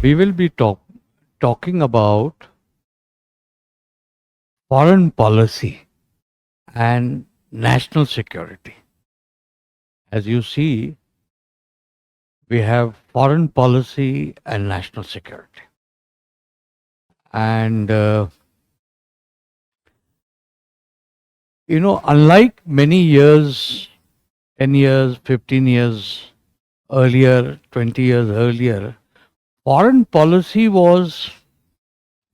We will be talking about foreign policy and national security. As you see, we have foreign policy and national security. And, unlike many years, 10 years, 15 years earlier, 20 years earlier, foreign policy was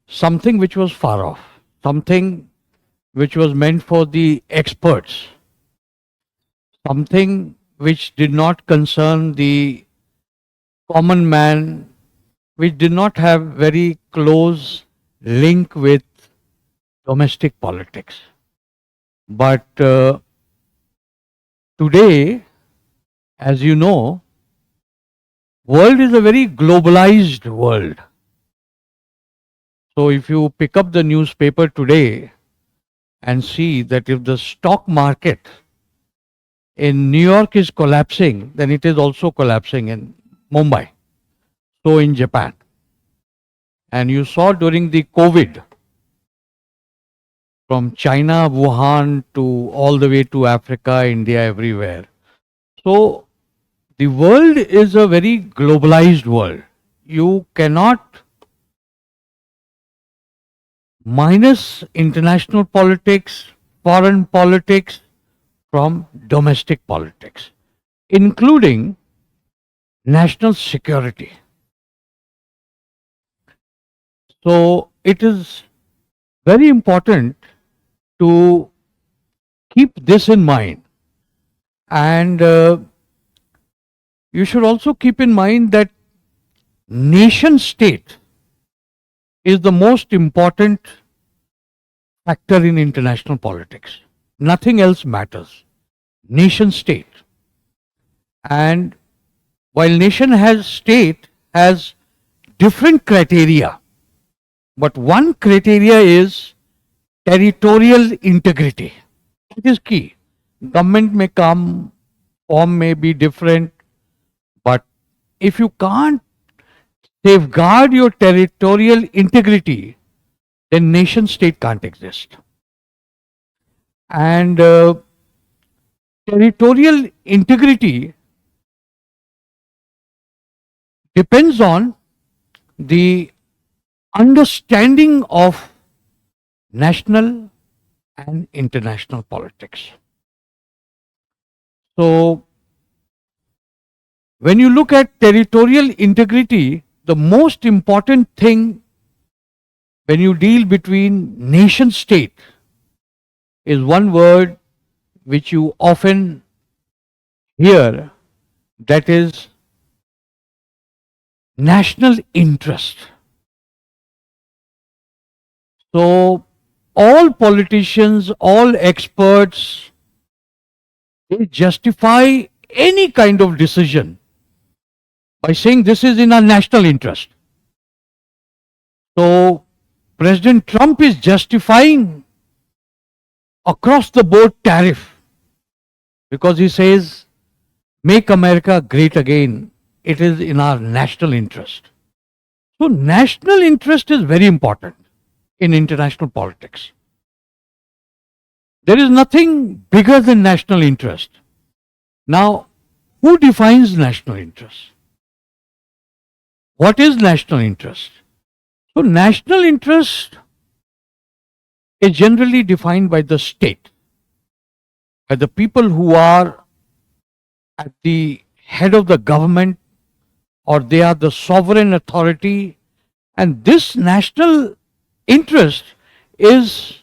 something which was far off, something which was meant for the experts, something which did not concern the common man, which did not have very close link with domestic politics. But today, as you know, world is a very globalized world. So if you pick up the newspaper today and see that if the stock market in New York is collapsing, then it is also collapsing in Mumbai, so in Japan. And you saw during the COVID, from China, Wuhan to all the way to Africa, India, everywhere. So the world is a very globalized world. You cannot minus international politics, foreign politics from domestic politics, including national security. So it is very important to keep this in mind. And you should also keep in mind that nation state is the most important factor in international politics. Nothing else matters. Nation state. And while nation state has different criteria, but one criteria is territorial integrity. It is key. Government may come, form may be different, but if you can't safeguard your territorial integrity, then nation state can't exist. And territorial integrity depends on the understanding of national and international politics. So, when you look at territorial integrity, the most important thing when you deal between nation state is one word which you often hear, that is national interest. So all politicians, all experts, they justify any kind of decision by saying this is in our national interest. So President Trump is justifying across the board tariff because he says, make America great again. It is in our national interest. So national interest is very important in international politics. There is nothing bigger than national interest. Now, who defines national interest? What is national interest? So national interest is generally defined by the state, by the people who are at the head of the government, or they are the sovereign authority, and this national interest is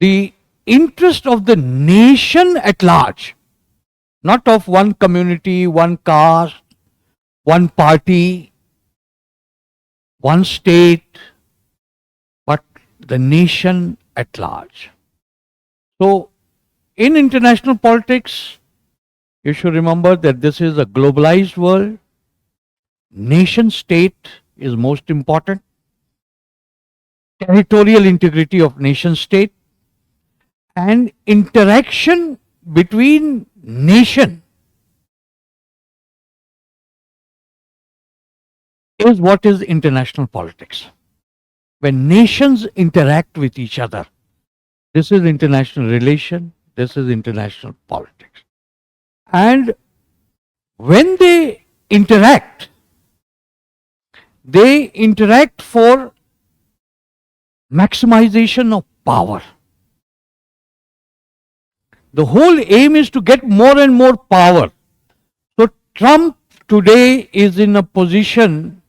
the interest of the nation at large, not of one community, one caste, one party, one state, but the nation at large. So, in international politics, you should remember that this is a globalized world. Nation state is most important. Territorial integrity of nation state and interaction between nation is what is international politics. When nations interact with each other, this is international relation, this is international politics. And when they interact for maximization of power. The whole aim is to get more and more power. So Trump today is in a position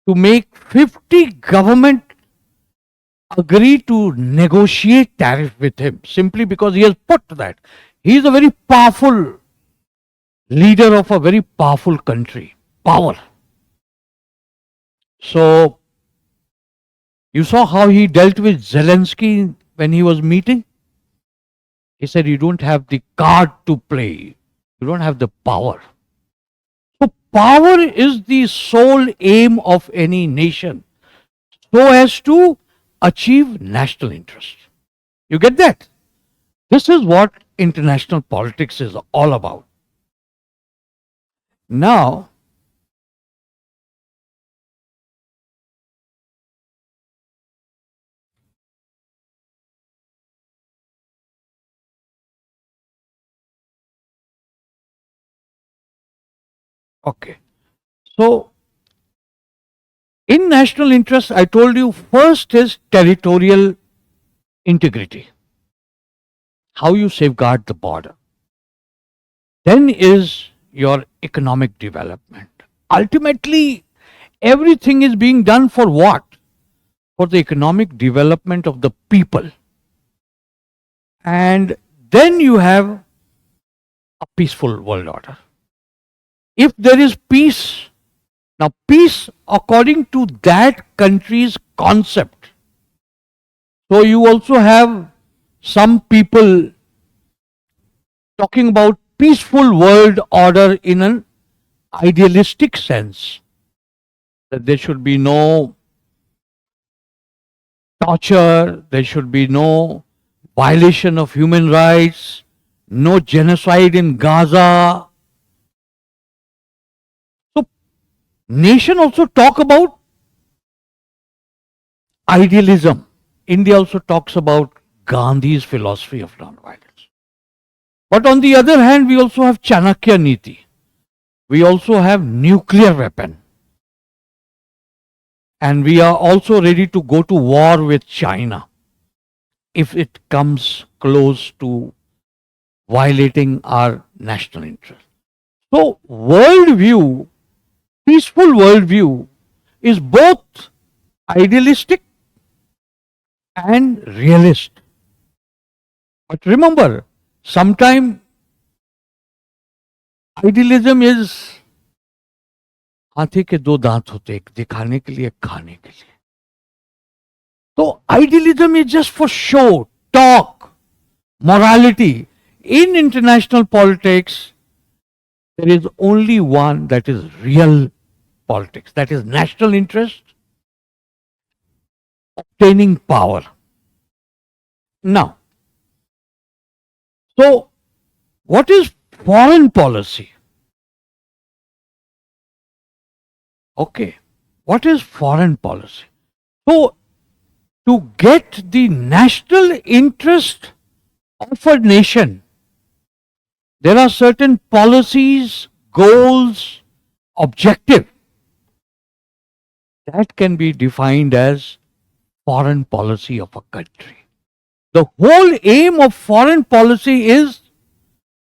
to make 50 government agree to negotiate tariff with him simply because he has put that. He is a very powerful leader of a very powerful country. Power. So you saw how he dealt with Zelensky when he was meeting? He said, you don't have the card to play. You don't have the power. So power is the sole aim of any nation, so as to achieve national interest. You get that? This is what international politics is all about. Now, okay. So, in national interest, I told you first is territorial integrity. How you safeguard the border. Then is your economic development. Ultimately, everything is being done for what? For the economic development of the people. And then you have a peaceful world order. If there is peace, now peace according to that country's concept. So you also have some people talking about peaceful world order in an idealistic sense, that there should be no torture, there should be no violation of human rights, no genocide in Gaza. So nation also talk about idealism. India also talks about Gandhi's philosophy of non-violence. But on the other hand, we also have Chanakya Niti. We also have nuclear weapon. And we are also ready to go to war with China if it comes close to violating our national interest. So, worldview, peaceful worldview, is both idealistic and realist. But remember, sometimes idealism is हाथी के दो दांत होते, एक दिखाने के लिए, एक खाने के लिए. So idealism is just for show, talk, morality. In international politics, there is only one that is real politics, that is national interest, obtaining power. Now, so what is foreign policy? Okay, what is foreign policy? So, to get the national interest of a nation, there are certain policies, goals, objectives that can be defined as foreign policy of a country. The whole aim of foreign policy is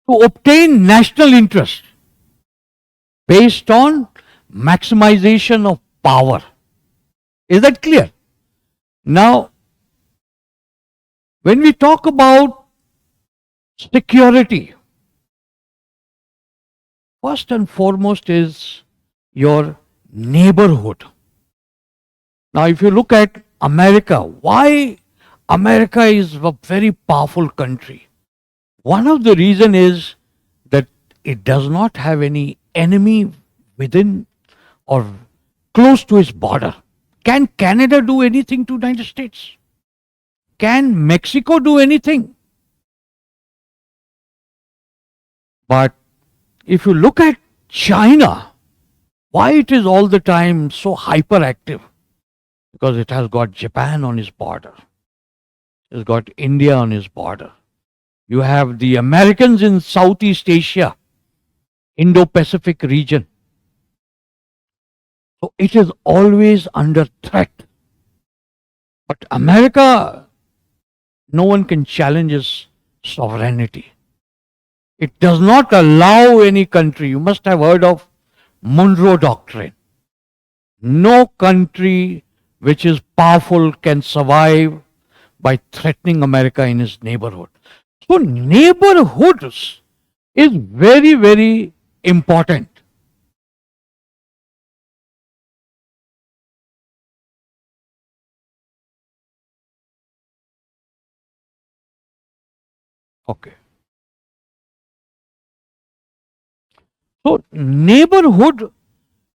to obtain national interest based on maximization of power. Is that clear? Now, when we talk about security, first and foremost is your neighborhood. Now, if you look at America, why America is a very powerful country? One of the reasons is that it does not have any enemy within or close to its border. Can Canada do anything to the United States? Can Mexico do anything? But if you look at China, Why it is all the time so hyperactive? Because it has got Japan on its border. It's got India on its border. You have the Americans in Southeast Asia, Indo-Pacific region. So it is always under threat. But America, no one can challenge its sovereignty. It does not allow any country. You must have heard of Monroe Doctrine. No country which is powerful can survive by threatening America in its neighborhood. So neighborhoods is very, very important. Okay. So neighborhood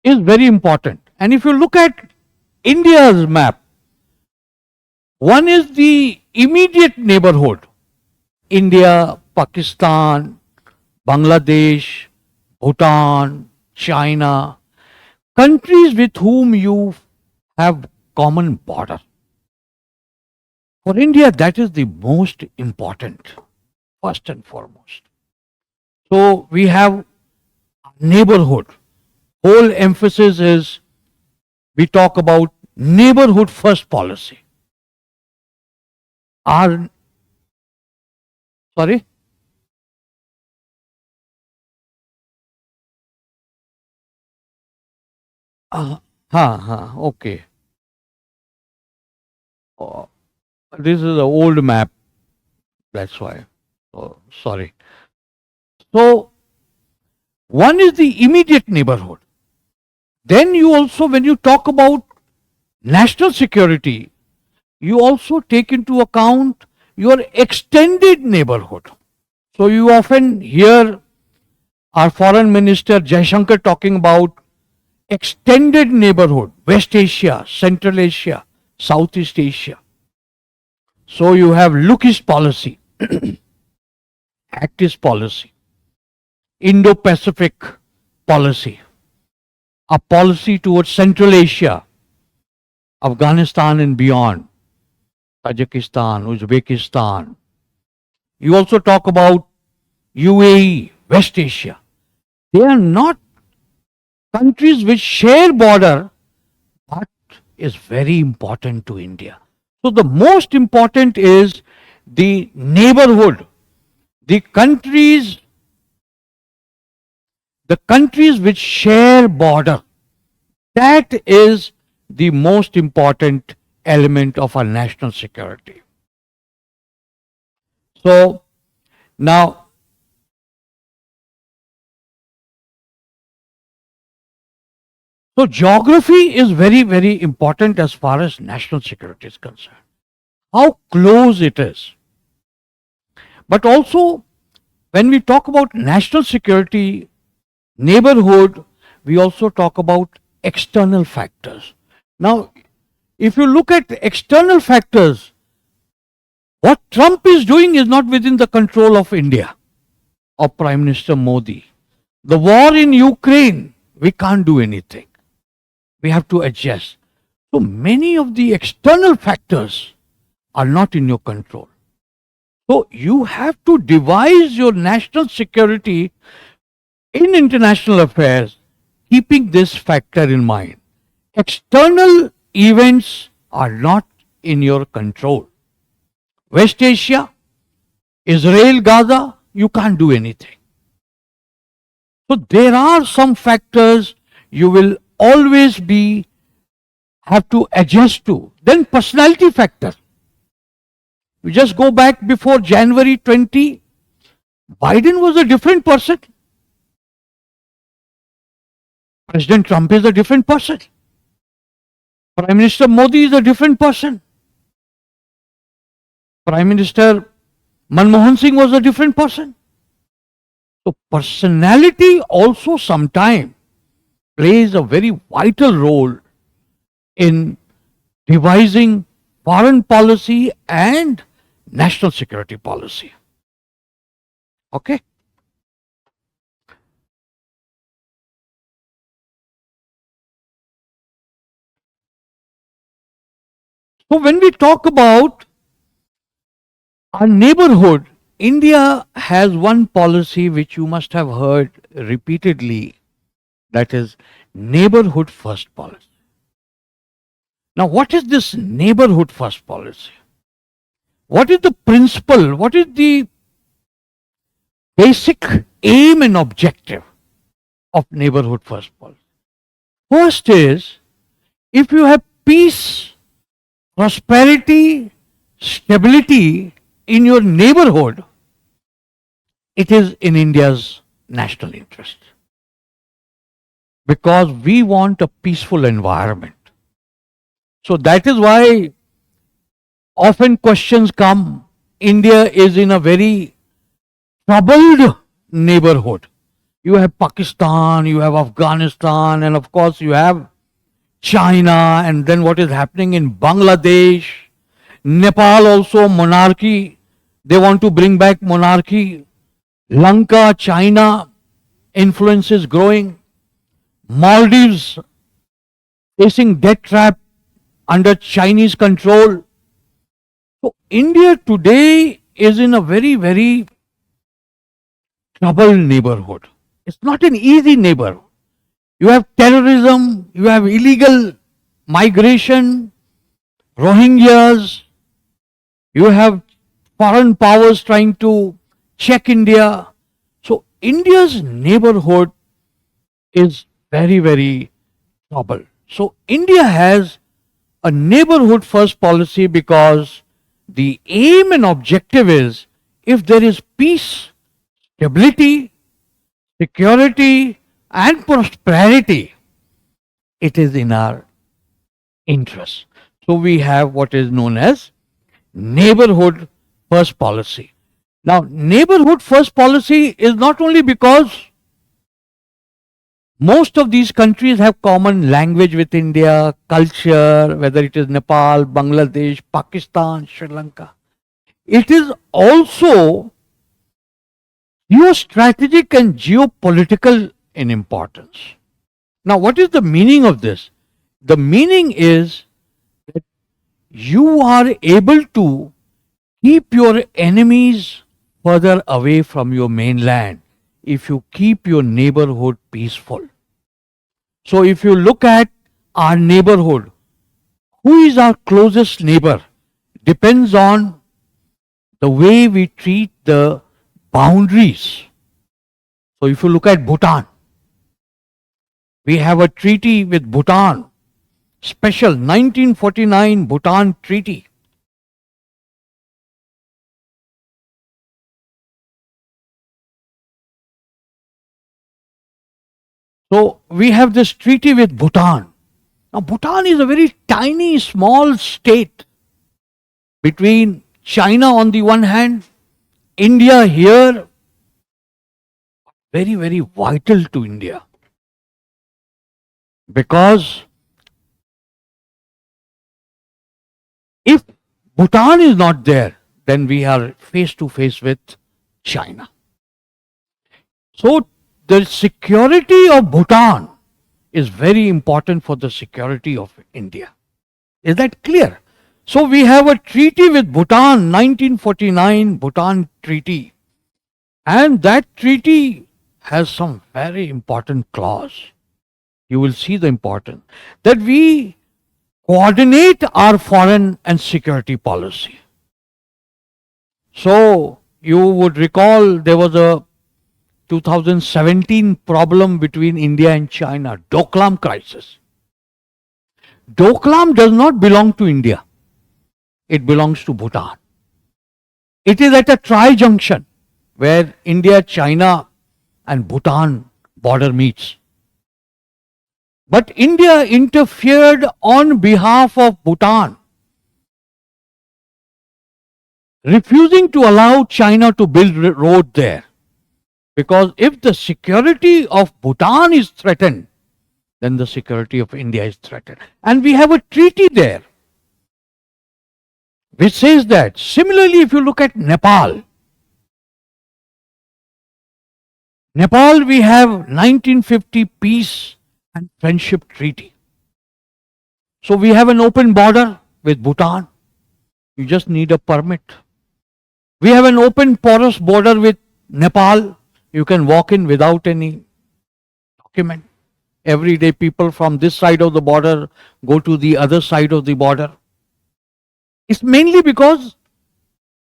is very important. And if you look at India's map, one is the immediate neighborhood. India, Pakistan, Bangladesh, Bhutan, China, countries with whom you have common border. For India, that is the most important, first and foremost. So we have neighborhood. Whole emphasis is we talk about neighborhood first policy. Our sorry? Okay. Uh, this is an old map, that's why. Oh, sorry. So, one is the immediate neighborhood. Then you also, when you talk about national security, you also take into account your extended neighborhood. So, you often hear our foreign minister Jaishankar talking about extended neighborhood, West Asia, Central Asia, Southeast Asia. So you have look East policy, act East policy, Indo-Pacific policy, a policy towards Central Asia, Afghanistan and beyond, Tajikistan, Uzbekistan. You also talk about UAE, West Asia. They are not countries which share border, but is very important to India. So the most important is the neighborhood, the countries which share border. That is the most important element of our national security. So now, so geography is very, very important as far as national security is concerned. How close it is. But also, when we talk about national security, neighborhood, we also talk about external factors. Now, if you look at external factors, what Trump is doing is not within the control of India or Prime Minister Modi. The war in Ukraine, we can't do anything. We have to adjust. So many of the external factors are not in your control. So you have to devise your national security in international affairs, keeping this factor in mind. External events are not in your control. West Asia, Israel, Gaza, you can't do anything. So there are some factors you will always have to adjust to. Then personality factor. You just go back before January 20, Biden was a different person. President Trump is a different person. Prime Minister Modi is a different person. Prime Minister Manmohan Singh was a different person. So personality also sometimes plays a very vital role in devising foreign policy and national security policy. Okay? So when we talk about our neighborhood, India has one policy which you must have heard repeatedly, that is neighborhood first policy. Now, what is this neighborhood first policy? What is the principle? What is the basic aim and objective of neighborhood first policy? First is, if you have peace, prosperity, stability in your neighborhood, it is in India's national interest. Because we want a peaceful environment. So that is why often questions come. India is in a very troubled neighborhood. You have Pakistan, you have Afghanistan, and of course you have China, and then what is happening in Bangladesh, Nepal also monarchy. They want to bring back monarchy. Lanka, China, influence is growing. Maldives facing debt trap under Chinese control. So India today is in a very, very troubled neighborhood. It's not an easy neighborhood. You have terrorism, you have illegal migration, Rohingyas, you have foreign powers trying to check India. So India's neighborhood is very, very troubled. So India has a neighborhood first policy because the aim and objective is, if there is peace, stability, security and prosperity, it is in our interest. So we have what is known as neighborhood first policy. Now, neighborhood first policy is not only because most of these countries have common language with India, culture, whether it is Nepal, Bangladesh, Pakistan, Sri Lanka. It is also geostrategic and geopolitical in importance. Now, what is the meaning of this? The meaning is that you are able to keep your enemies further away from your mainland if you keep your neighborhood peaceful. So, if you look at our neighborhood, who is our closest neighbor depends on the way we treat the boundaries. So, if you look at Bhutan, we have a treaty with Bhutan, special 1949 Bhutan Treaty. So we have this treaty with Bhutan. Now Bhutan is a very tiny, small state between China on the one hand, India here, very, very vital to India. Because if Bhutan is not there, then we are face to face with China. So the security of Bhutan is very important for the security of India. Is that clear? So we have a treaty with Bhutan, 1949 Bhutan Treaty. And that treaty has some very important clause. You will see the importance. That we coordinate our foreign and security policy. So you would recall there was a 2017 problem between India and China, Doklam crisis. Doklam does not belong to India. It belongs to Bhutan. It is at a tri-junction where India, China and Bhutan border meets. But India interfered on behalf of Bhutan, refusing to allow China to build road there. Because if the security of Bhutan is threatened, then the security of India is threatened. And we have a treaty there which says that. Similarly, if you look at Nepal, we have 1950 Peace and Friendship Treaty. So we have an open border. with Bhutan. You just need a permit. We have an open porous border with Nepal. You can walk in without any document. Every day people from this side of the border go to the other side of the border. It's mainly because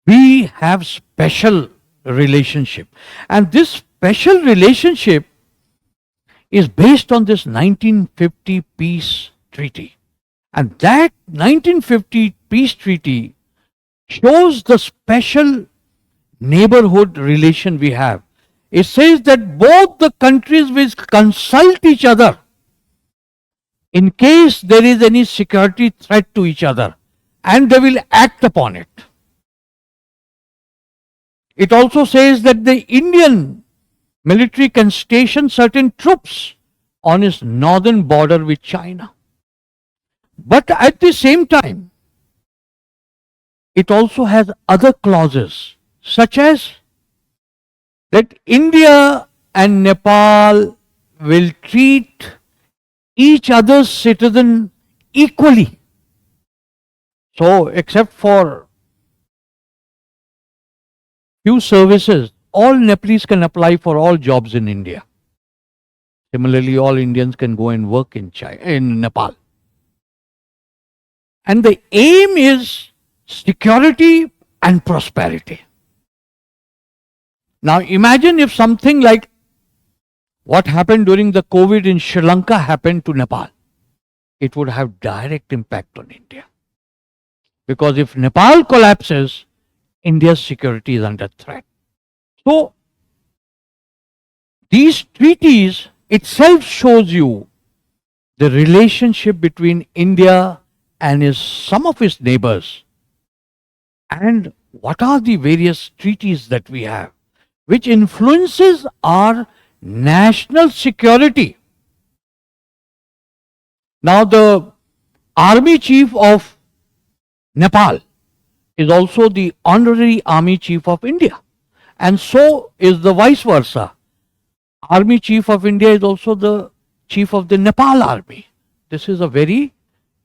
we have special relationship. And this special relationship is based on this 1950 peace treaty. And that 1950 peace treaty shows the special neighborhood relation we have. It says that both the countries will consult each other in case there is any security threat to each other, and they will act upon it. It also says that the Indian military can station certain troops on its northern border with China. But at the same time, it also has other clauses, such as that India and Nepal will treat each other's citizen equally. So, except for few services, all Nepalese can apply for all jobs in India. Similarly, all Indians can go and work in Nepal. And the aim is security and prosperity. Now imagine if something like what happened during the COVID in Sri Lanka happened to Nepal. It would have direct impact on India. Because if Nepal collapses, India's security is under threat. So these treaties itself shows you the relationship between India and some of its neighbors, and what are the various treaties that we have which influences our national security. Now the army chief of Nepal is also the honorary army chief of India, and so is the vice versa. Army chief of India is also the chief of the Nepal army. This is a very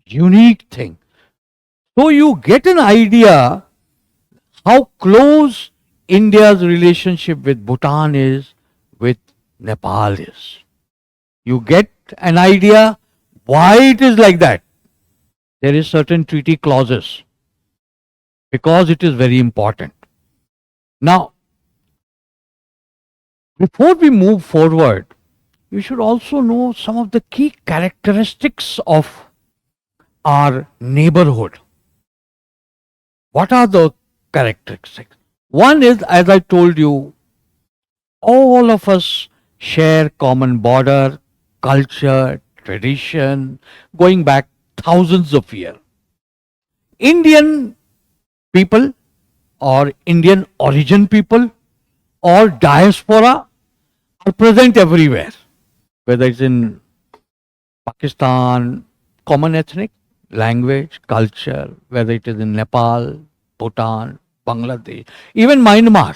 unique thing. So you get an idea how close India's relationship with Bhutan is, with Nepal is. You get an idea why it is like that. There is certain treaty clauses because it is very important. Now, before we move forward, you should also know some of the key characteristics of our neighborhood. What are the characteristics? One is, as I told you, all of us share common border, culture, tradition, going back thousands of years. Indian people or Indian origin people or diaspora are present everywhere, whether it's in Pakistan, common ethnic, language, culture, whether it is in Nepal, Bhutan, Bangladesh, even Myanmar.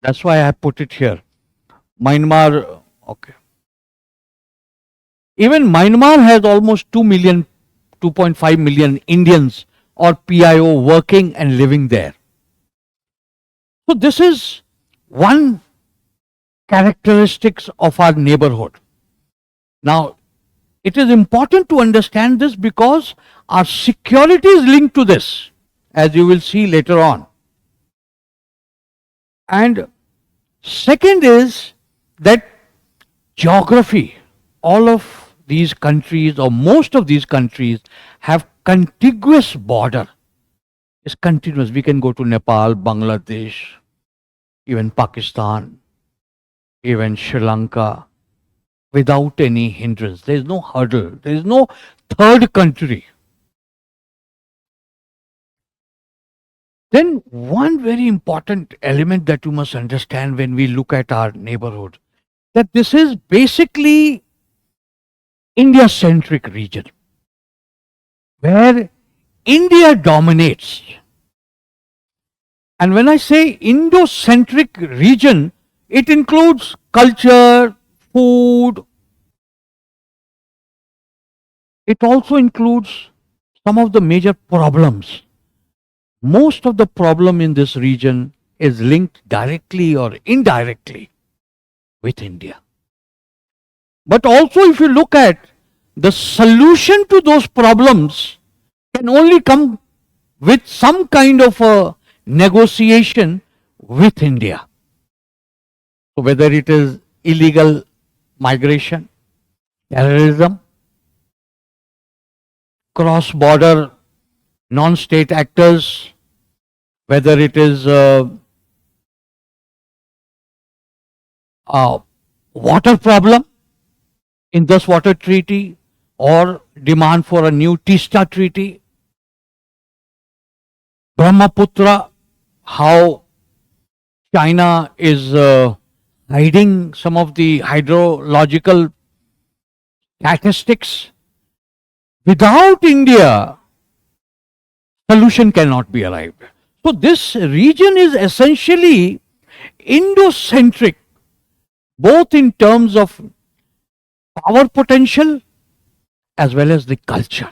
That's why I put it here. Myanmar, okay. Even Myanmar has almost 2 million, 2.5 million Indians or PIO working and living there. So this is one characteristics of our neighborhood. Now, it is important to understand this because our security is linked to this, as you will see later on. And second is that geography. All of these countries or most of these countries have contiguous border. It's continuous. We can go to Nepal, Bangladesh, even Pakistan, even Sri Lanka without any hindrance. There is no hurdle. There is no third country. Then one very important element that you must understand when we look at our neighborhood, that this is basically India-centric region, where India dominates. And when I say Indo-centric region, it includes culture, food. It also includes some of the major problems. Most of the problem in this region is linked directly or indirectly with India. But also, if you look at the solution to those problems, can only come with some kind of a negotiation with India. So whether it is illegal migration, terrorism, cross-border non-state actors, whether it is water problem in this water treaty or demand for a new Tista treaty, Brahmaputra, how China is hiding some of the hydrological statistics. Without India, solution cannot be arrived. So this region is essentially Indo-centric, both in terms of power potential as well as the culture.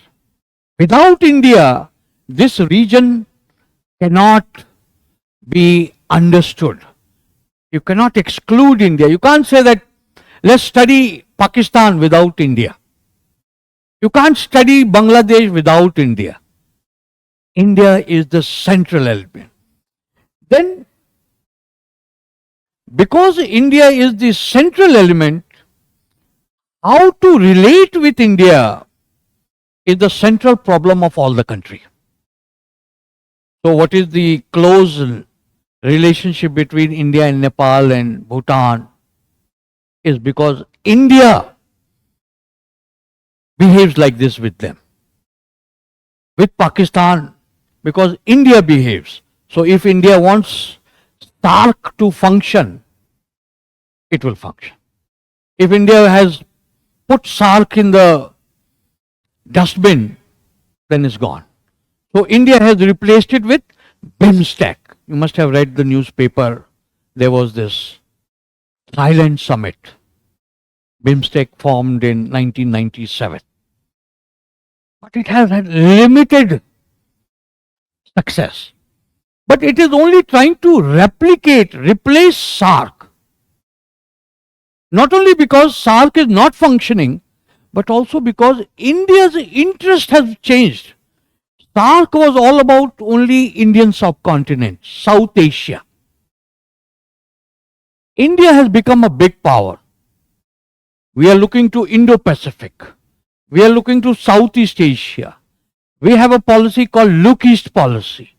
Without India, this region cannot be understood. You cannot exclude India. You can't say that let's study Pakistan without India. You can't study Bangladesh without India. India is the central element. Then, because India is the central element, how to relate with India is the central problem of all the country. So what is the close relationship between India and Nepal and Bhutan is because India behaves like this with them. With Pakistan, because India behaves. So if India wants SAARC to function, it will function. If India has put SAARC in the dustbin, then it's gone. So India has replaced it with BIMSTEC. You must have read the newspaper. There was this Thailand summit. BIMSTEC formed in 1997. But it has had limited success. But it is only trying to replace SAARC. Not only because SAARC is not functioning, but also because India's interest has changed. SAARC was all about only Indian subcontinent, South Asia. India has become a big power. We are looking to Indo-Pacific. We are looking to Southeast Asia. We have a policy called Look East policy,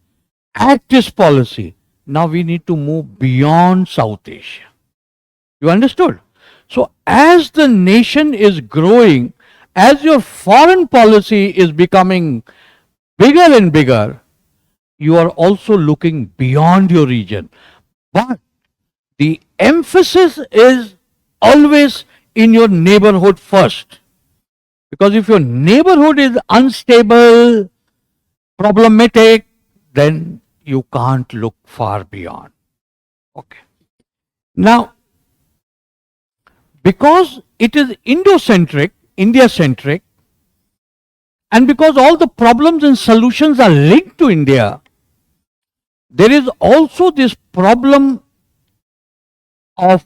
Act East policy. Now we need to move beyond South Asia. You understood? So as the nation is growing, as your foreign policy is becoming bigger and bigger, you are also looking beyond your region. But the emphasis is always in your neighborhood first. Because if your neighborhood is unstable, problematic, then you can't look far beyond. Okay. Now, because it is Indo-centric, India-centric, and because all the problems and solutions are linked to India, there is also this problem of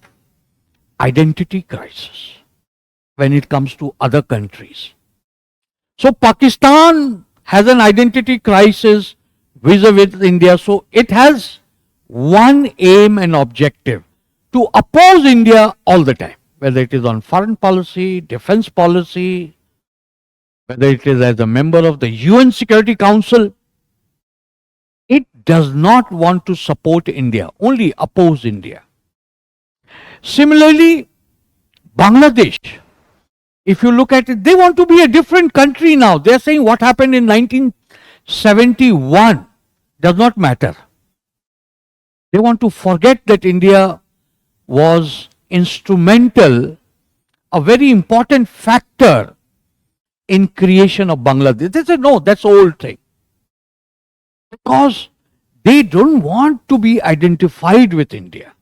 identity crisis when it comes to other countries. So Pakistan has an identity crisis vis-a-vis India. So it has one aim and objective: to oppose India all the time, whether it is on foreign policy, defense policy, whether it is as a member of the UN Security Council. It does not want to support India, only oppose India. Similarly, Bangladesh, if you look at it, they want to be a different country now. They are saying what happened in 1971 does not matter. They want to forget that India was instrumental, a very important factor in creation of Bangladesh. They say, no, that's old thing. Because they don't want to be identified with India.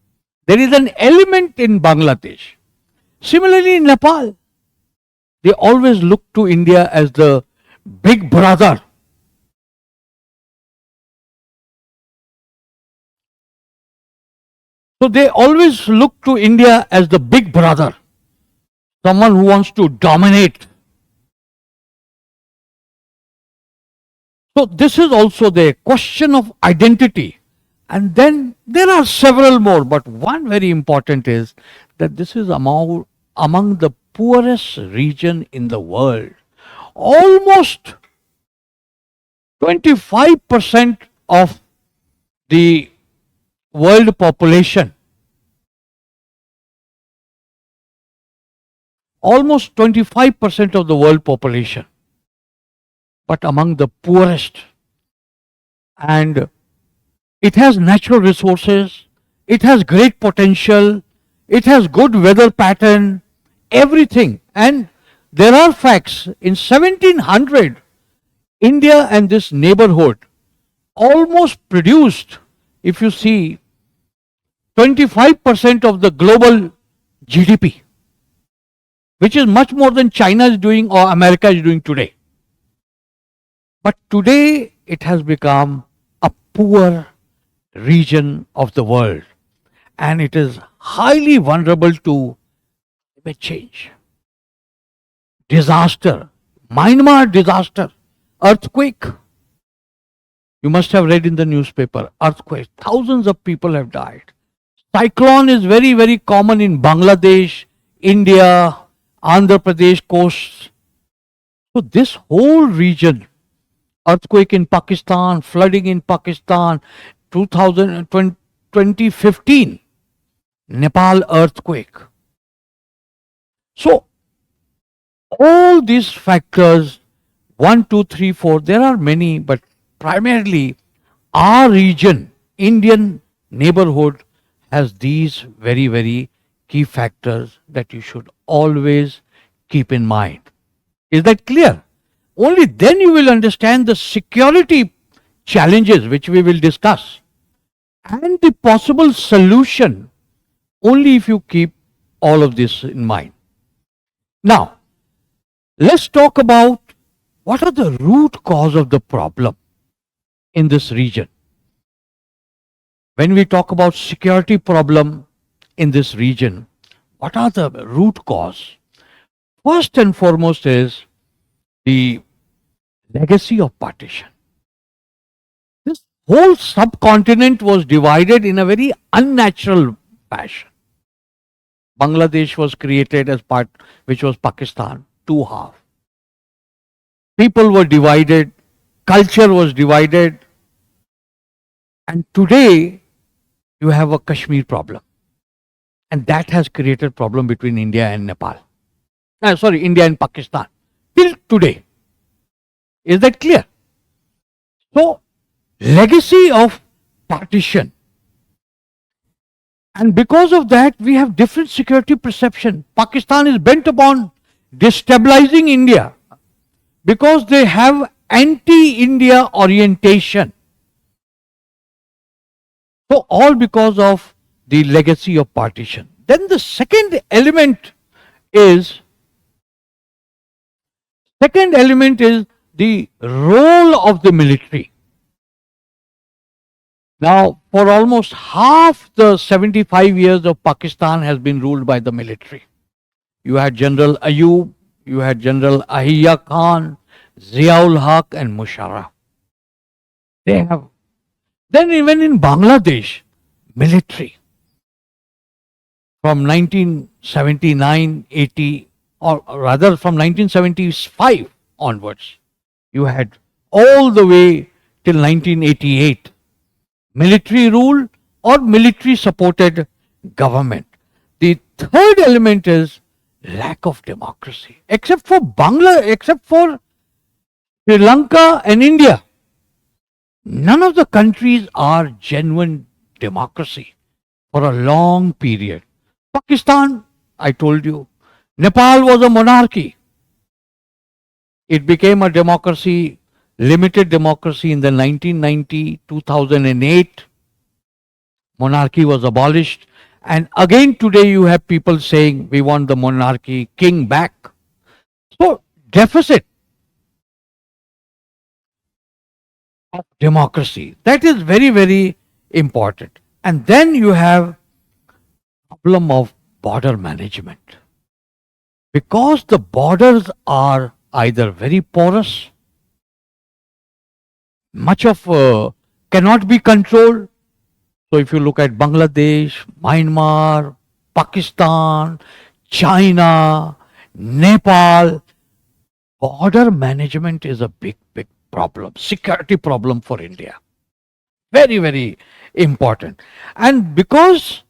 There is an element in Bangladesh. Similarly, in Nepal, they always look to India as the big brother. So they always look to India as the big brother, someone who wants to dominate. So this is also the question of identity. And then there are several more, but one very important is that this is among the poorest region in the world. Almost 25% of the world population, almost 25% of the world population, but among the poorest. And it has natural resources, it has great potential, it has good weather pattern, everything. And there are facts. In 1700, India and this neighborhood almost produced, if you see, 25% of the global GDP, which is much more than China is doing or America is doing today. But today it has become a poor region of the world, and it is highly vulnerable to climate change, disaster, Myanmar disaster, earthquake. You must have read in the newspaper, earthquake, thousands of people have died. Cyclone is very, very common in Bangladesh, India, Andhra Pradesh coasts. So this whole region, earthquake in Pakistan, flooding in Pakistan, 2015, Nepal earthquake. So all these factors, 1, 2, 3, 4, there are many, but primarily our region, Indian neighborhood, has these very, very key factors that you should always keep in mind. Is that clear? Only then you will understand the security challenges which we will discuss and the possible solution, only if you keep all of this in mind. Now, let's talk about what are the root cause of the problem in this region. When we talk about security problem in this region, what are the root cause? First and foremost is the legacy of partition. This whole subcontinent was divided in a very unnatural fashion. Bangladesh was created as part, which was Pakistan, two halves. People were divided, culture was divided, and today you have a Kashmir problem. And that has created problem between India and Nepal. India and Pakistan. Till today. Is that clear? So, legacy of partition. And because of that, we have different security perception. Pakistan is bent upon destabilizing India because they have anti-India orientation. So, all because of the legacy of partition. Then the second element is the role of the military. Now, for almost half the 75 years of Pakistan has been ruled by the military. You had General Ayub, you had General Ahiya Khan, Ziaul Haq and Musharraf. They have. Then even in Bangladesh, military. From 1979, 80, or rather from 1975 onwards, you had all the way till 1988 military rule or military supported government. The third element is lack of democracy. Except for Sri Lanka and India, none of the countries are genuine democracy for a long period. Pakistan, I told you, Nepal was a monarchy. It became a democracy, limited democracy in the 1990-2008. Monarchy was abolished. And again today you have people saying we want the monarchy king back. So deficit of democracy. That is very, very important. And then you have problem of border management. Because the borders are either very porous, much of cannot be controlled. So if you look at Bangladesh, Myanmar, Pakistan, China, Nepal, border management is a big, big problem, security problem for India. Very, very important. And because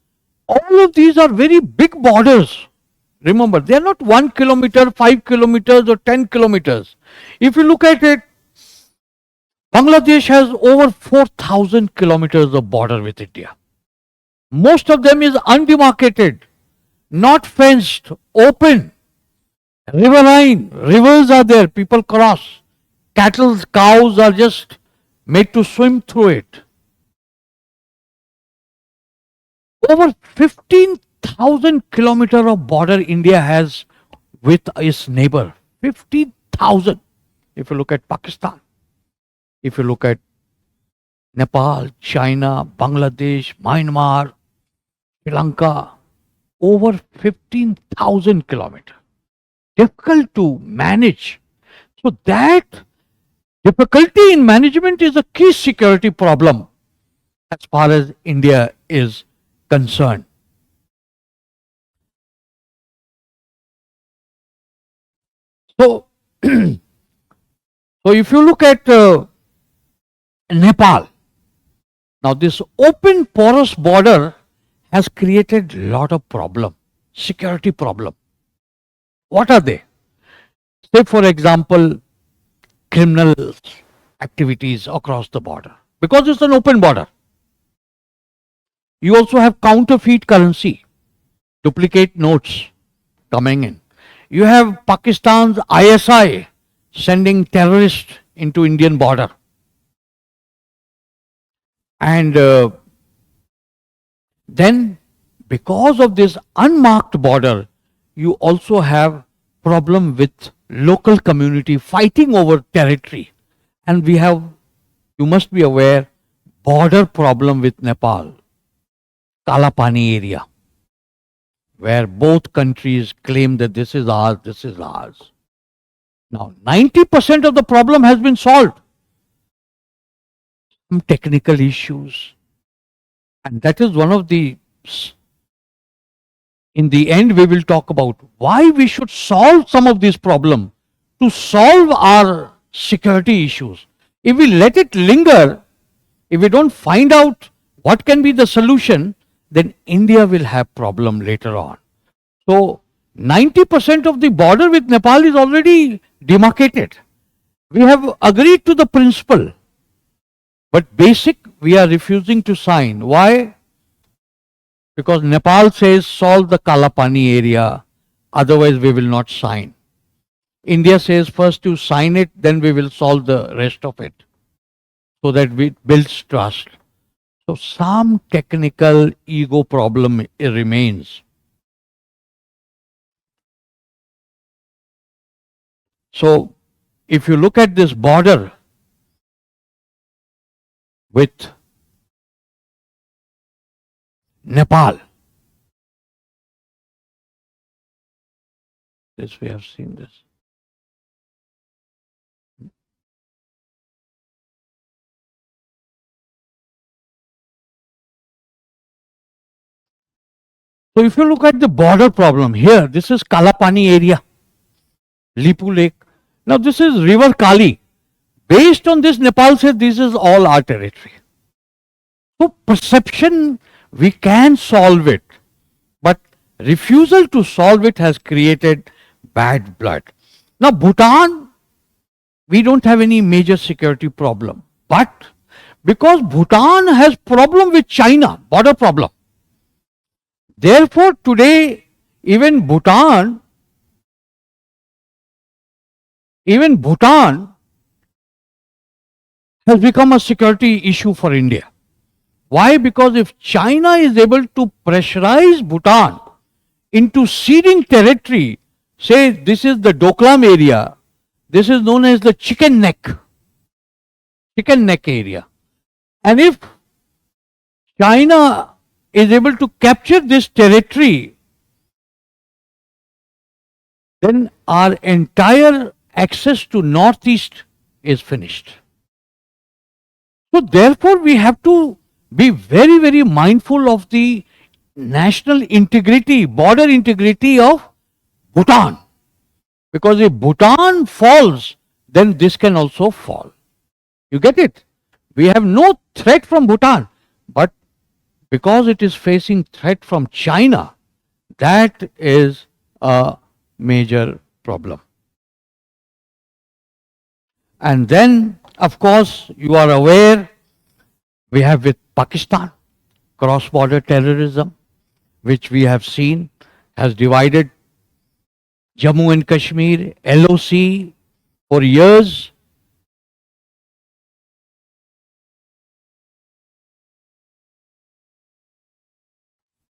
all of these are very big borders, remember, they are not 1 kilometer, 5 kilometers, or 10 kilometers. If you look at it, Bangladesh has over 4,000 kilometers of border with India. Most of them is undemarcated, not fenced, open. Riverine, rivers are there, people cross. Cattle, cows are just made to swim through it. Over 15,000 kilometers of border India has with its neighbor. 15,000. If you look at Pakistan, if you look at Nepal, China, Bangladesh, Myanmar, Sri Lanka, over 15,000 kilometers. Difficult to manage. So that difficulty in management is a key security problem as far as India is concerned. So, so if you look at Nepal, now this open porous border has created a lot of problem, security problem. What are they? Say for example, criminal activities across the border. Because it's an open border. You also have counterfeit currency, duplicate notes coming in. You have Pakistan's ISI sending terrorists into Indian border. And then because of this unmarked border, you also have problem with local community fighting over territory. And we have, you must be aware, border problem with Nepal, Kalapani area, where both countries claim that this is ours, this is ours. Now, 90% of the problem has been solved. Some technical issues. And that is one of the, in the end, we will talk about why we should solve some of these problems to solve our security issues. If we let it linger, if we don't find out what can be the solution, then India will have problem later on. So 90% of the border with Nepal is already demarcated. We have agreed to the principle, but basic we are refusing to sign. Why? Because Nepal says solve the Kalapani area, otherwise we will not sign. India says first you sign it, then we will solve the rest of it, so that it builds trust. So some technical ego problem remains. So if you look at this border with Nepal, this we have seen this. So if you look at the border problem here, this is Kalapani area, Lipu Lake. Now this is River Kali. Based on this, Nepal says this is all our territory. So perception, we can solve it, but refusal to solve it has created bad blood. Now Bhutan, we don't have any major security problem, but because Bhutan has problem with China, border problem. Therefore today even Bhutan has become a security issue for India. Why? Because if China is able to pressurize Bhutan into ceding territory, say this is the Doklam area, this is known as the chicken neck area. And if China is able to capture this territory, then our entire access to northeast is finished. So therefore we have to be very, very mindful of the national integrity, border integrity of Bhutan. Because if Bhutan falls, then this can also fall. You get it? We have no threat from Bhutan, but because it is facing threat from China, that is a major problem. And then, of course, you are aware, we have with Pakistan, cross-border terrorism, which we have seen has divided Jammu and Kashmir, LOC for years.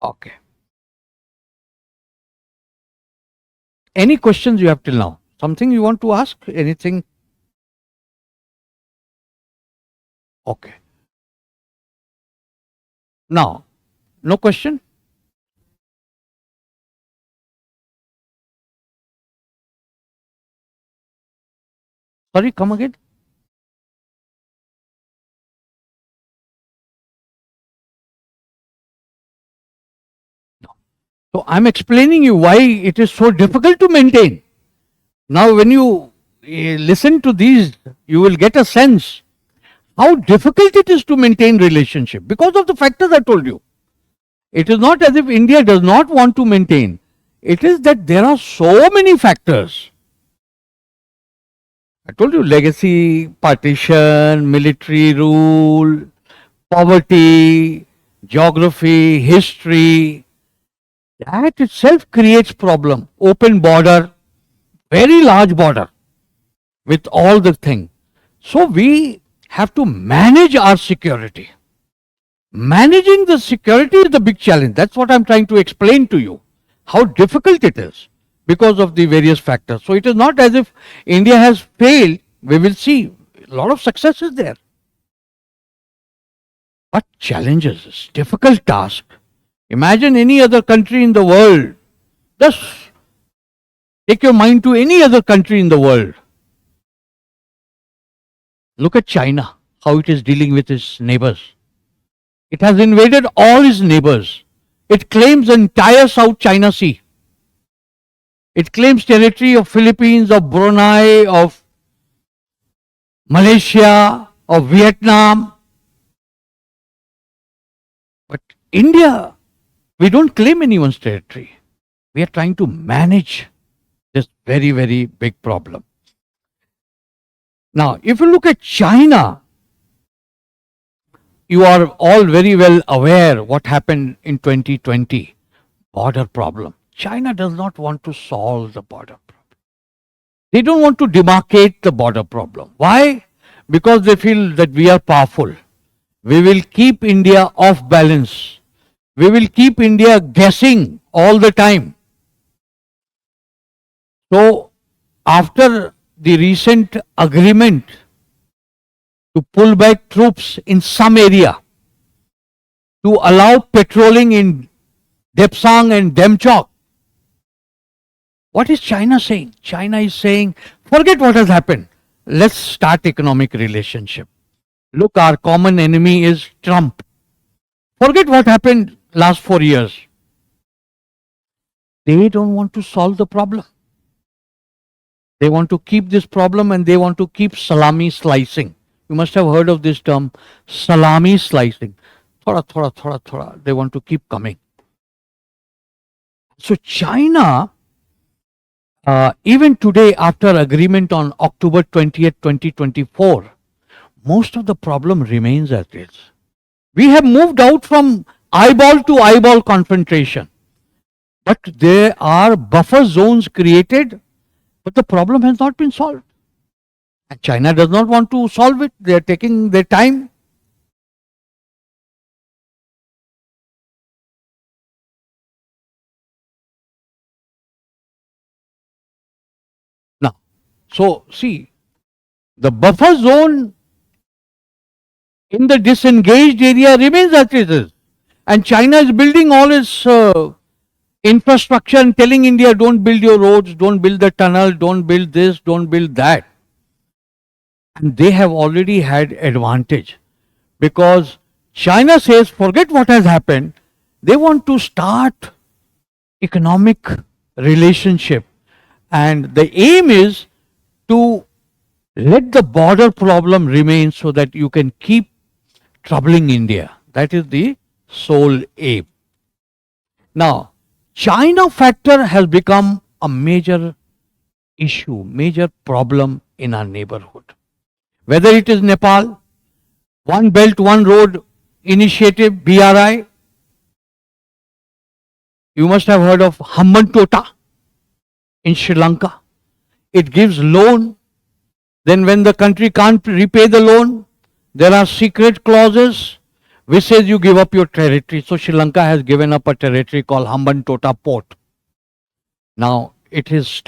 Okay. Any questions you have till now? Something you want to ask? Anything? Okay. Now, no question? Sorry, come again? No. So I'm explaining you why it is so difficult to maintain. Now, when you listen to these, you will get a sense how difficult it is to maintain relationship because of the factors I told you. It is not as if India does not want to maintain. It is that there are so many factors. I told you legacy, partition, military rule, poverty, geography, history. That itself creates problem. Open border, very large border with all the thing. So we have to manage our security. Managing the security is the big challenge. That's what I'm trying to explain to you. How difficult it is because of the various factors. So it is not as if India has failed. We will see a lot of success is there. But challenges, difficult task. Imagine any other country in the world. Just take your mind to any other country in the world. Look at China, how it is dealing with its neighbors. It has invaded all its neighbors. It claims the entire South China Sea. It claims territory of Philippines, of Brunei, of Malaysia, of Vietnam. But India, we don't claim anyone's territory. We are trying to manage this very, very big problem. Now, if you look at China, you are all very well aware what happened in 2020, border problem. China does not want to solve the border problem. They don't want to demarcate the border problem. Why? Because they feel that we are powerful. We will keep India off balance. We will keep India guessing all the time. So, after the recent agreement to pull back troops in some area, to allow patrolling in Depsang and Demchok, what is China saying? China is saying, forget what has happened. Let's start economic relationship. Look, our common enemy is Trump. Forget what happened last 4 years. They don't want to solve the problem. They want to keep this problem and they want to keep salami slicing. You must have heard of this term, salami slicing. Thoda, thoda, thoda, thoda. They want to keep coming. So China, even today, after agreement on October 20th, 2024, most of the problem remains as is. We have moved out from eyeball to eyeball confrontation. But there are buffer zones created, but the problem has not been solved. And China does not want to solve it. They are taking their time. Now, so see, the buffer zone in the disengaged area remains as it is. And China is building all its infrastructure and telling India, don't build your roads, don't build the tunnel, don't build this, don't build that. And they have already had advantage because China says, forget what has happened. They want to start economic relationship. And the aim is to let the border problem remain so that you can keep troubling India. That is the sole aim. Now, China factor has become a major issue, major problem in our neighborhood. Whether it is Nepal, One Belt, One Road initiative, BRI, you must have heard of Hambantota in Sri Lanka. It gives loan. Then when the country can't repay the loan, there are secret clauses which says you give up your territory. So Sri Lanka has given up a territory called Hambantota Port. Now, it is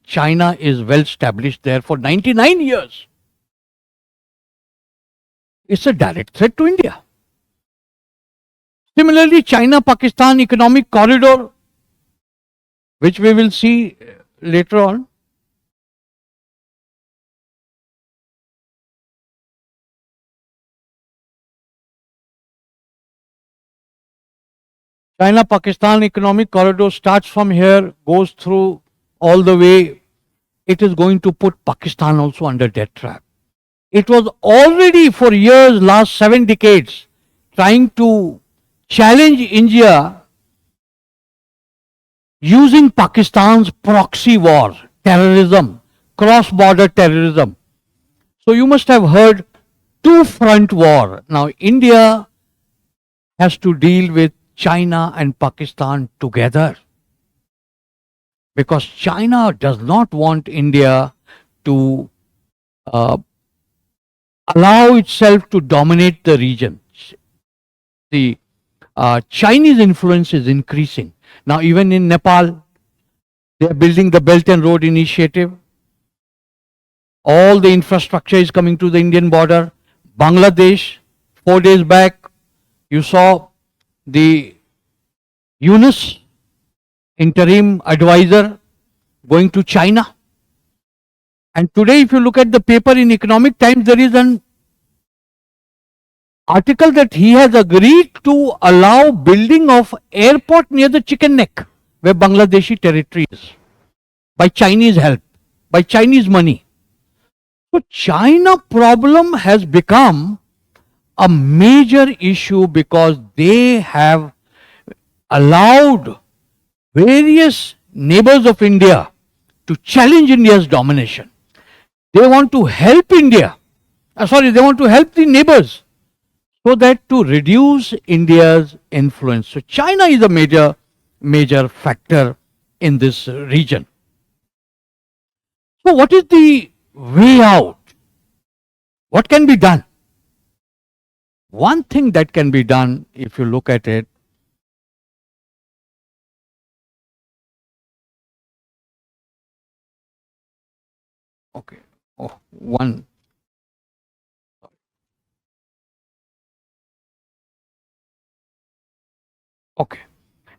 China is well established there for 99 years. It's a direct threat to India. Similarly, China-Pakistan economic corridor, which we will see later on. China-Pakistan economic corridor starts from here, goes through all the way. It is going to put Pakistan also under debt trap. It was already for years, last 7 decades, trying to challenge India using Pakistan's proxy war, terrorism, cross-border terrorism. So you must have heard two-front war. Now India has to deal with China and Pakistan together because China does not want India to allow itself to dominate the region. The Chinese influence is increasing. Now even in Nepal, they are building the Belt and Road Initiative. All the infrastructure is coming to the Indian border. Bangladesh, 4 days back, you saw the Yunus, interim advisor, going to China. And today, if you look at the paper in Economic Times, there is an article that he has agreed to allow building of airport near the Chicken Neck, where Bangladeshi territory is, by Chinese help, by Chinese money. So China problem has become a major issue because they have allowed various neighbors of India to challenge India's domination. They want to help India. They want to help the neighbors so that to reduce India's influence. So China is a major factor in this region. So what is the way out? What can be done? One thing that can be done, if you look at it, okay, one. Okay.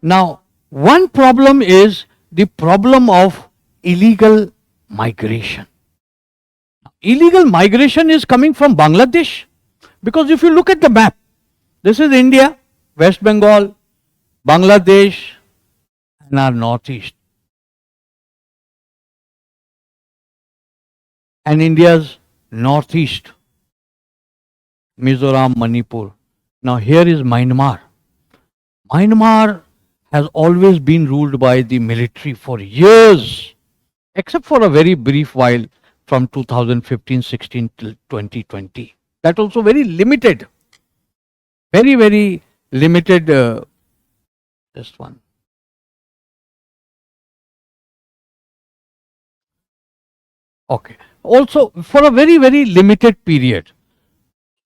Now, one problem is the problem of illegal migration. Illegal migration is coming from Bangladesh because if you look at the map, this is India, West Bengal, Bangladesh, and our northeast. And India's northeast, Mizoram, Manipur. Now here is Myanmar. Myanmar has always been ruled by the military for years, except for a very brief while from 2015-16 till 2020. That also very limited, very limited. Just one. Okay. Also for a very limited period.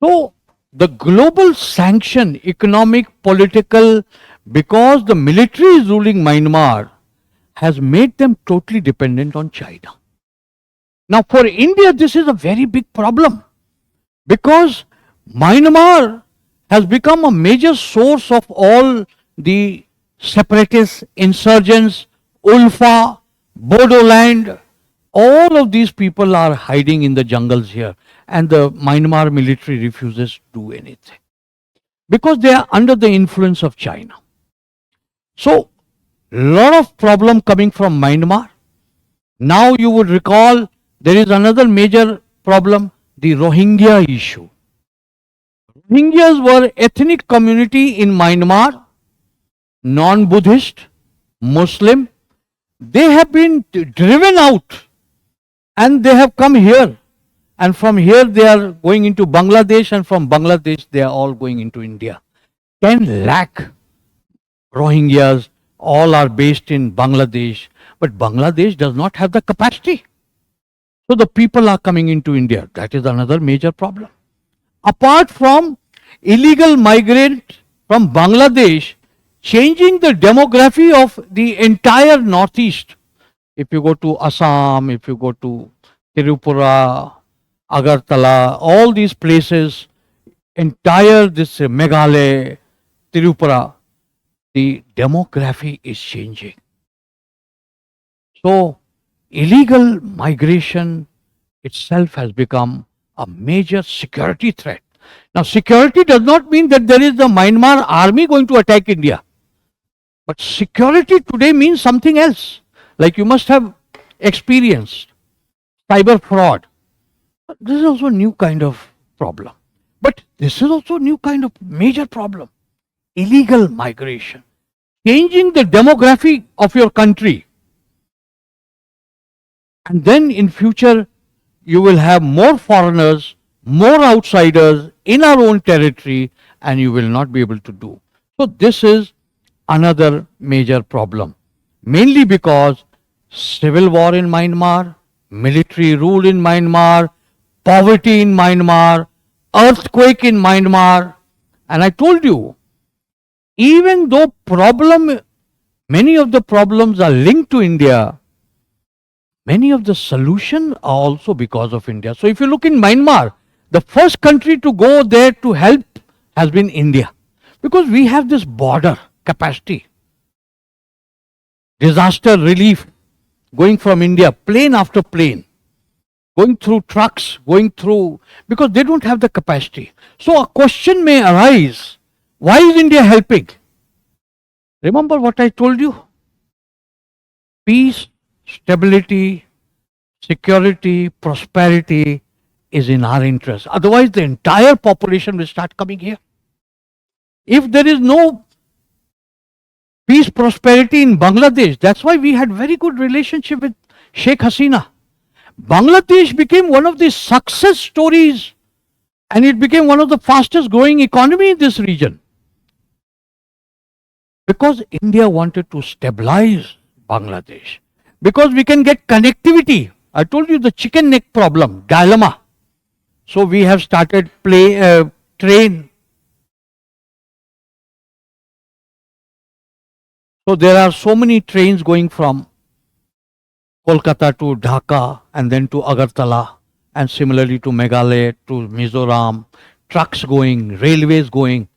So the global sanction, economic, political, because the military is ruling Myanmar, has made them totally dependent on China. Now for India, this is a very big problem because Myanmar has become a major source of all the separatists, insurgents, Ulfa, Bodoland. All of these people are hiding in the jungles here, and the Myanmar military refuses to do anything because they are under the influence of China. So, lot of problem coming from Myanmar. Now you would recall there is another major problem, the Rohingya issue. Rohingyas were ethnic community in Myanmar, non-Buddhist, Muslim. They have been driven out and they have come here. And from here they are going into Bangladesh, and from Bangladesh they are all going into India. 10 lakh Rohingyas, all are based in Bangladesh, but Bangladesh does not have the capacity. So the people are coming into India. That is another major problem. Apart from illegal migrants from Bangladesh changing the demography of the entire Northeast. If you go to Assam, if you go to Tripura, Agartala, all these places, entire this Meghalaya, Tripura, the demography is changing. So, illegal migration itself has become a major security threat. Now, security does not mean that there is the Myanmar army going to attack India. But security today means something else. Like you must have experienced cyber fraud. This is also a new kind of problem. But this is also a new kind of major problem. Illegal migration. Changing the demography of your country. And then in future, you will have more foreigners, more outsiders in our own territory, and you will not be able to do. So this is another major problem. Mainly because civil war in Myanmar, military rule in Myanmar, poverty in Myanmar, earthquake in Myanmar. And I told you, even though many of the problems are linked to India, many of the solutions are also because of India. So if you look in Myanmar, the first country to go there to help has been India. Because we have this border capacity. Disaster relief going from India, plane after plane, going through trucks, because they don't have the capacity. So a question may arise, why is India helping? Remember what I told you? Peace, stability, security, prosperity is in our interest. Otherwise, the entire population will start coming here. If there is no peace, prosperity in Bangladesh, that's why we had very good relationship with Sheikh Hasina. Bangladesh became one of the success stories, and it became one of the fastest growing economy in this region. Because India wanted to stabilize Bangladesh. Because we can get connectivity. I told you the chicken neck problem, dilemma. So we have started train. So there are so many trains going from Kolkata to Dhaka and then to Agartala, and similarly to Meghalaya, to Mizoram, trucks going, railways going.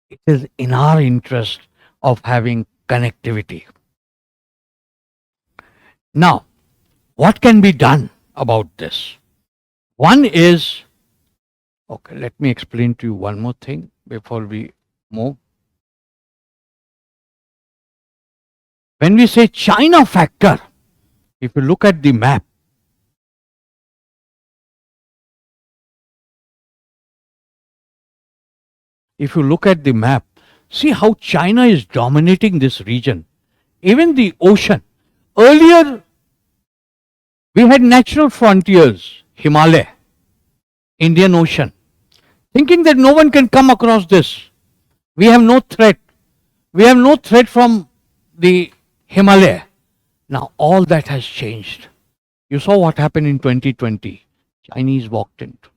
It is in our interest of having connectivity. Now, what can be done about this? One is, okay, let me explain to you one more thing before we move. When we say China factor, if you look at the map, see how China is dominating this region. Even the ocean. Earlier, we had natural frontiers, Himalaya, Indian Ocean, thinking that no one can come across this. We have no threat. We have no threat from the Himalaya. Now, all that has changed. You saw what happened in 2020. Chinese walked into.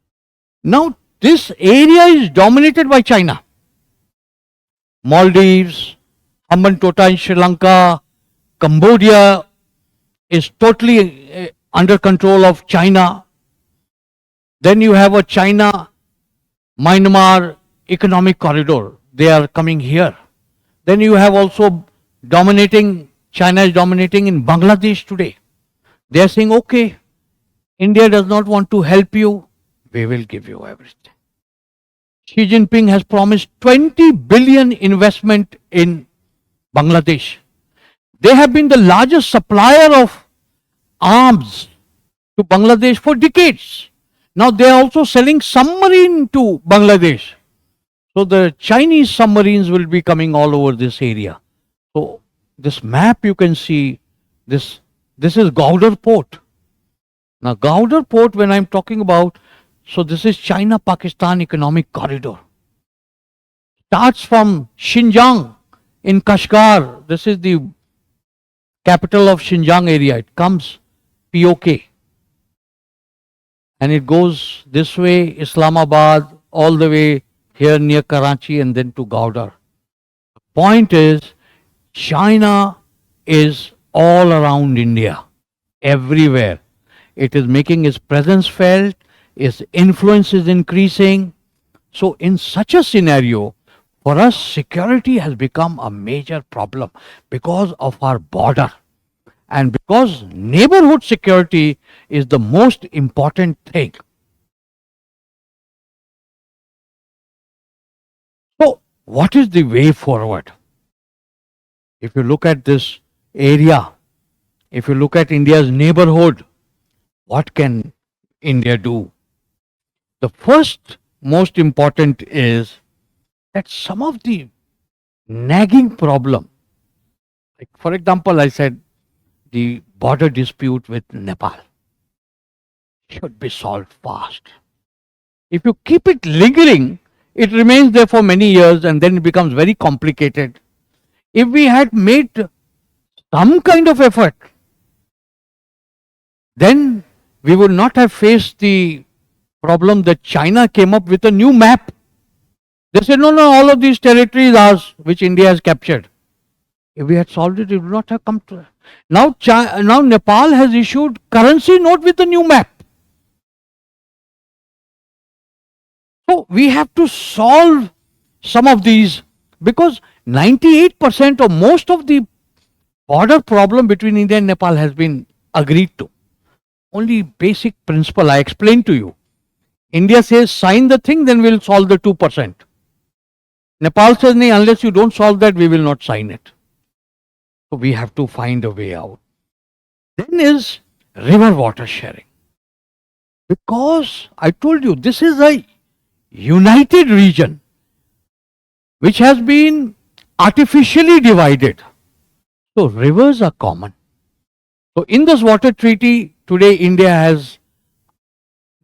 Now, this area is dominated by China. Maldives, Hambantota in Sri Lanka, Cambodia is totally under control of China. Then you have a China, Myanmar, economic corridor. They are coming here. Then you have also China is dominating in Bangladesh today. They are saying, okay, India does not want to help you, we will give you everything. Xi Jinping has promised 20 billion investment in Bangladesh. They have been the largest supplier of arms to Bangladesh for decades. Now they are also selling submarine to Bangladesh. So the Chinese submarines will be coming all over this area. So this map you can see, this is Gowdar Port. Now Gowdar Port, when I'm talking about, so this is China-Pakistan Economic Corridor. Starts from Xinjiang in Kashgar. This is the capital of Xinjiang area. It comes POK. And it goes this way, Islamabad, all the way here near Karachi and then to Gowdar. The point is, China is all around India, everywhere. It is making its presence felt, its influence is increasing. So in such a scenario, for us, security has become a major problem because of our border. And because neighborhood security is the most important thing. So, what is the way forward? If you look at this area, if you look at India's neighborhood, what can India do? The first most important is that some of the nagging problem, like for example, I said the border dispute with Nepal should be solved fast. If you keep it lingering, it remains there for many years and then it becomes very complicated. If we had made some kind of effort, then we would not have faced the problem that China came up with a new map. They said, no, all of these territories are ours, which India has captured. If we had solved it, it would not have come to. Now Nepal has issued currency note with a new map. So we have to solve some of these because 98% or most of the border problem between India and Nepal has been agreed to. Only basic principle I explained to you. India says sign the thing, then we'll solve the 2%. Nepal says, no, unless you don't solve that, we will not sign it. So we have to find a way out. Then is river water sharing. Because I told you, this is a united region which has been artificially divided. So rivers are common. So in this water treaty, today India has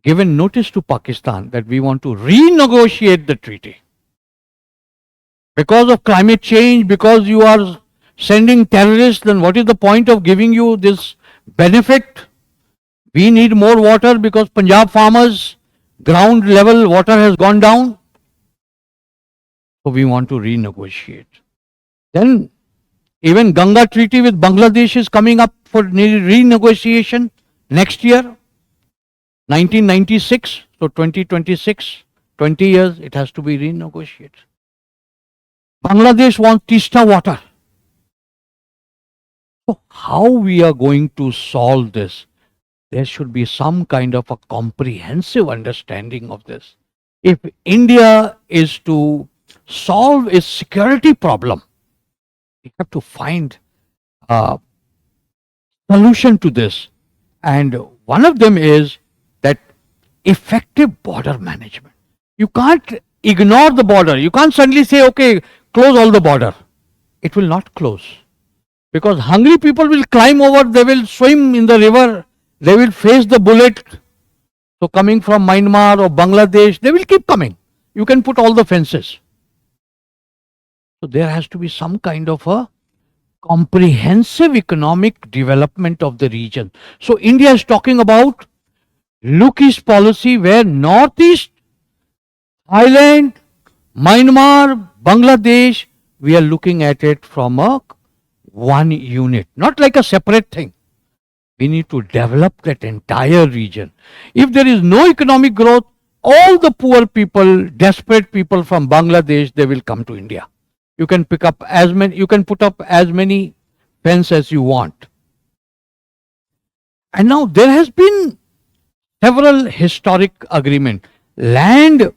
given notice to Pakistan that we want to renegotiate the treaty. Because of climate change, because you are sending terrorists, then what is the point of giving you this benefit? We need more water because Punjab farmers, ground level water has gone down. So we want to renegotiate. Then even Ganga treaty with Bangladesh is coming up for renegotiation next year, 1996. So 2026, 20 years, it has to be renegotiated. Bangladesh wants Tista water. So how we are going to solve this? There should be some kind of a comprehensive understanding of this. If India is to solve its security problem, we have to find a solution to this. And one of them is that effective border management. You can't ignore the border. You can't suddenly say, okay, close all the border. It will not close. Because hungry people will climb over, they will swim in the river, they will face the bullet. So coming from Myanmar or Bangladesh, they will keep coming. You can put all the fences. So there has to be some kind of a comprehensive economic development of the region. So India is talking about Look East policy where Northeast, Thailand, Myanmar, Bangladesh, we are looking at it from a one unit, not like a separate thing. We need to develop that entire region. If there is no economic growth, all the poor people, desperate people from Bangladesh, they will come to India. You can pick up as many, you can put up as many fence as you want. And now there has been several historic agreement. Land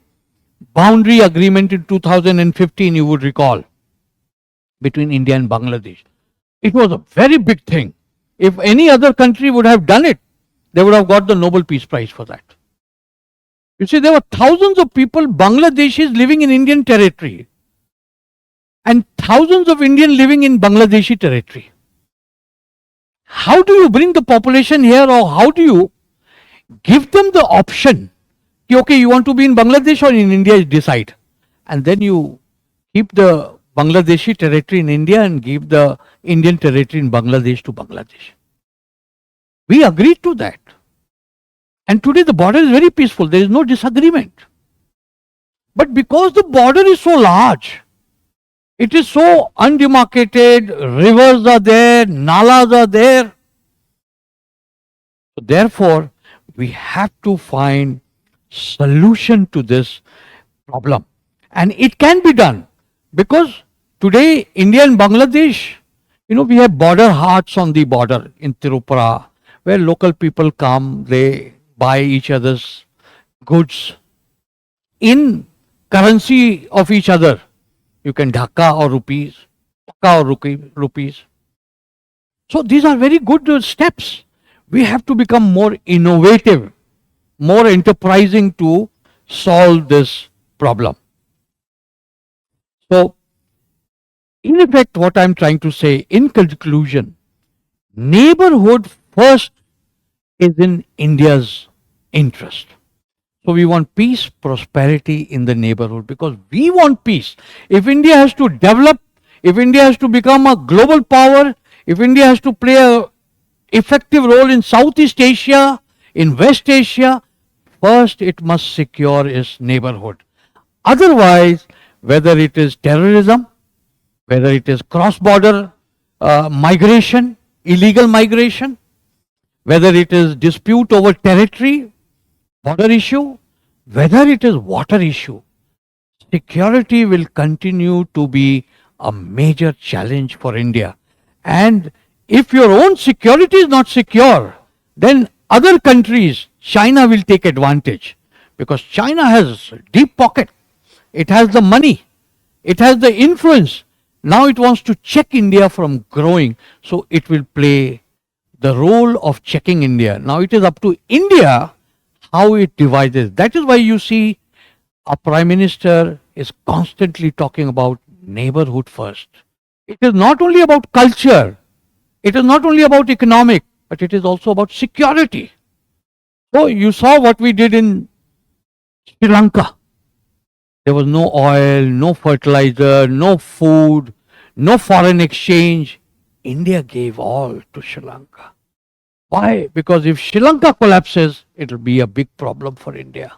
boundary agreement in 2015, you would recall, between India and Bangladesh. It was a very big thing. If any other country would have done it, they would have got the Nobel Peace Prize for that. You see, there were thousands of people, Bangladeshis living in Indian territory, and thousands of Indians living in Bangladeshi territory. How do you bring the population here, or how do you give them the option? Okay, you want to be in Bangladesh or in India, decide. And then you keep the Bangladeshi territory in India and give the Indian territory in Bangladesh to Bangladesh. We agreed to that. And today the border is very peaceful. There is no disagreement. But because the border is so large, it is so undemarcated, rivers are there, nalas are there. So therefore, we have to find solution to this problem. And it can be done because today India and Bangladesh, we have border hearts on the border in Tirupura, where local people come, they buy each other's goods in currency of each other. You can Dhaka or rupees, Taka or rupees. So these are very good steps. We have to become more innovative, more enterprising to solve this problem. So, in effect, what I'm trying to say in conclusion, neighborhood first is in India's interest. So we want peace, prosperity in the neighborhood because we want peace. If India has to develop, if India has to become a global power, if India has to play an effective role in Southeast Asia, in West Asia, first it must secure its neighborhood. Otherwise, whether it is terrorism, whether it is cross-border migration, illegal migration, whether it is dispute over territory, border issue, whether it is water issue, security will continue to be a major challenge for India. And if your own security is not secure, then other countries, China will take advantage because China has deep pocket. It has the money. It has the influence. Now it wants to check India from growing. So it will play the role of checking India. Now it is up to India how it divides. That is why you see a Prime Minister is constantly talking about neighborhood first. It is not only about culture. It is not only about economic, but it is also about security. So you saw what we did in Sri Lanka. There was no oil, no fertilizer, no food, no foreign exchange. India gave all to Sri Lanka. Why? Because if Sri Lanka collapses, it will be a big problem for India.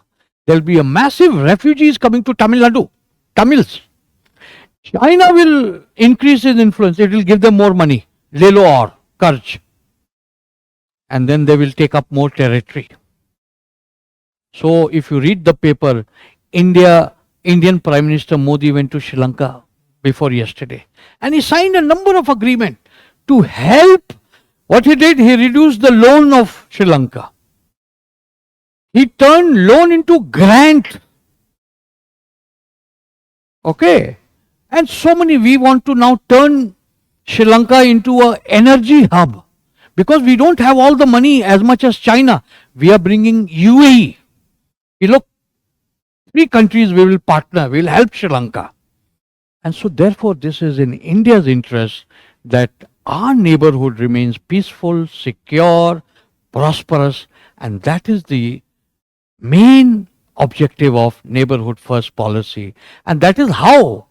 There will be a massive refugees coming to Tamil Nadu, Tamils. China will increase its influence. It will give them more money, le lo aur, karj. And then they will take up more territory. So if you read the paper, Indian Prime Minister Modi went to Sri Lanka before yesterday. And he signed a number of agreements to help. What he did, he reduced the loan of Sri Lanka. He turned loan into grant. Okay. And so many, we want to now turn Sri Lanka into an energy hub. Because we don't have all the money as much as China. We are bringing UAE. Look, 3 countries we will partner, we will help Sri Lanka. And so therefore this is in India's interest that our neighborhood remains peaceful, secure, prosperous, and that is the main objective of neighborhood first policy. And that is how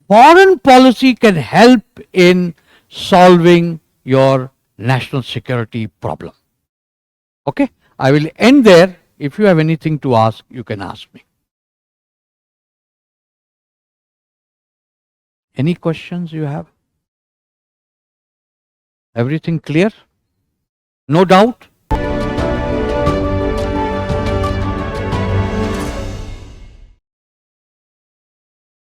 foreign policy can help in solving your national security problem. Okay, I will end there. If you have anything to ask, you can ask me. Any questions you have? Everything clear? No doubt?